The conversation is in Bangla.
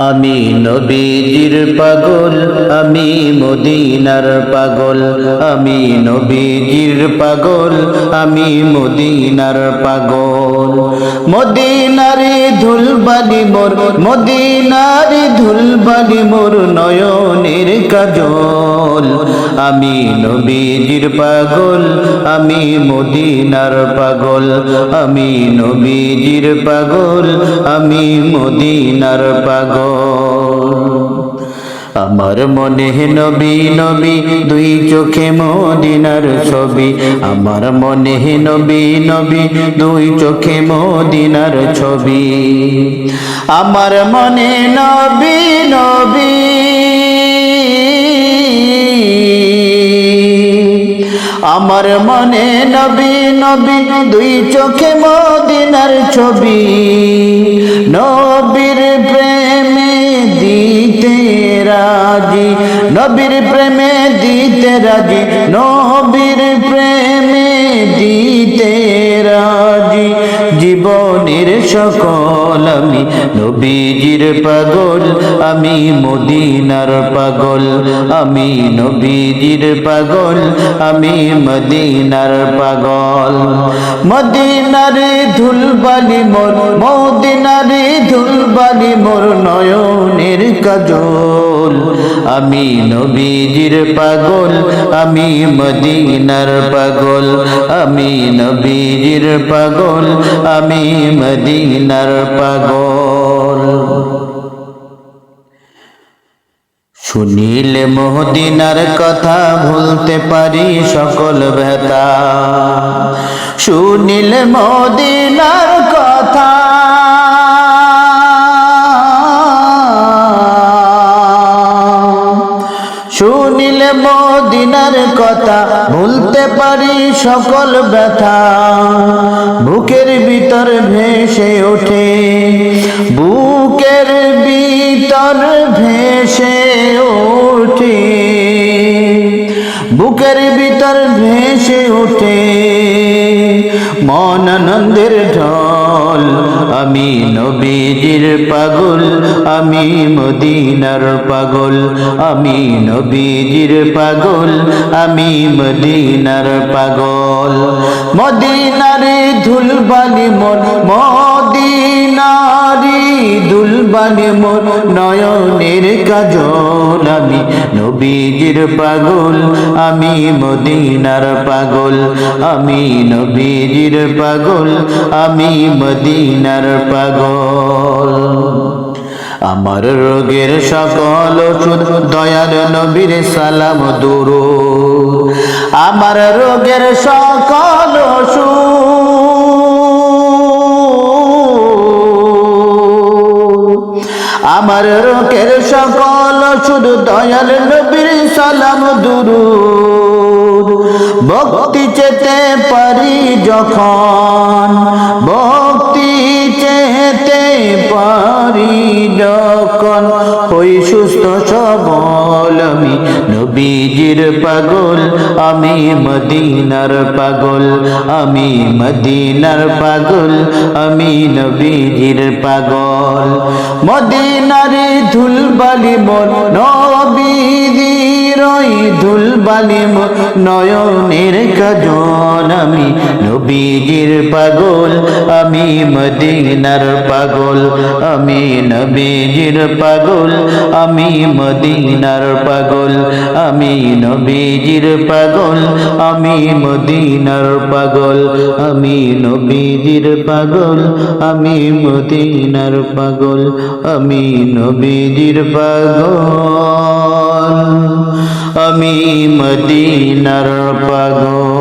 আমি নবীজির পাগল, আমি মদিনার পাগল, আমি নবীজির পাগল, আমি মদিনার পাগল। মদিনারি ধুলবালি মোর, মদিনারি ধুলবালি মোর নয়নের কাজল। আমি নবীজির পাগল, আমি মদিনার পাগল, আমি নবীজির পাগল, আমি মদিনার পাগল। আমার মনে নবী নবী দুই চোখে মদিনার ছবি, আমার মনে নবী নবী দুই চোখে মদিনার ছবি। আমার মনে নবী নবী, আমার মনে নবী নবী দুই চোখে মদিনার ছবি। নবীর প্রেমে দিতে রাজি, নবীর প্রেমে দিতে রাজি, নবীর প্রেমে দিতে রাজি। জীবনের সকল আমি নবীজির পাগল, আমি মদিনার পাগল, আমি নবীজির পাগল, আমি মদিনার পাগল। মদিনার ধুলবালি মোর, মদিনার ধুলবালি মোর নয়নের কাজল। আমি নবীজির পাগল, আমি মদিনার পাগল, আমি নবীজির পাগল, আমি মদিনার পাগল। শুনিলে মদিনার কথা ভুলতে পারি সকল ব্যথা, শুনিলে মদিনার কথা, শুনিলে মদিনার কথা ভুলতে পারি সকল ব্যথা। বুকের ভিতর ভেসে ওঠে, বুকের ভিতর ভেসে ওঠে, বুকের ভিতর ভেসে ওঠে মন আনন্দের ঢল। আমি নবীজির পাগল, আমি মদিনার পাগল, আমি নবীজির পাগল, আমি মদিনার পাগল। মদিনারে ধুলবালি মোর, মদিনারি ধুলবালি মোর নয়নের কাজল। আমি নবীজির পাগল, আমি মদিনার পাগল, আমি নবীজির পাগল, আমি মদিনার পাগল। আমার রোগের সকল ওষুধ দয়াল নবীর সালাম দুরূদ। আমার রোগের সকল ওষুধ, আমার রোগের সকল ওষুধ দয়াল নবীর সালাম দুরূদ। ভক্তি চেতে পারি যখন, ভক্তি চেতে পারি যখন, হই সুস্থ সবল। আমি নবীজির পাগল, আমি মদিনার পাগল, আমি মদিনার পাগল, আমি নবীজির পাগল। মদিনার ধুলবালি মোর, নবীজির ধুলবালি মোর নয়নের কাজল। আমি নবীজির পাগল, আমি মদিনার পাগল, আমি নবীজির পাগল, আমি মদিনার পাগল, আমি নবীজির পাগল, আমি মদিনার পাগল, আমি নবীজির পাগল, আমি মদিনার পাগল, আমি নবীজির পাগল, আমি মদিনার পাগল।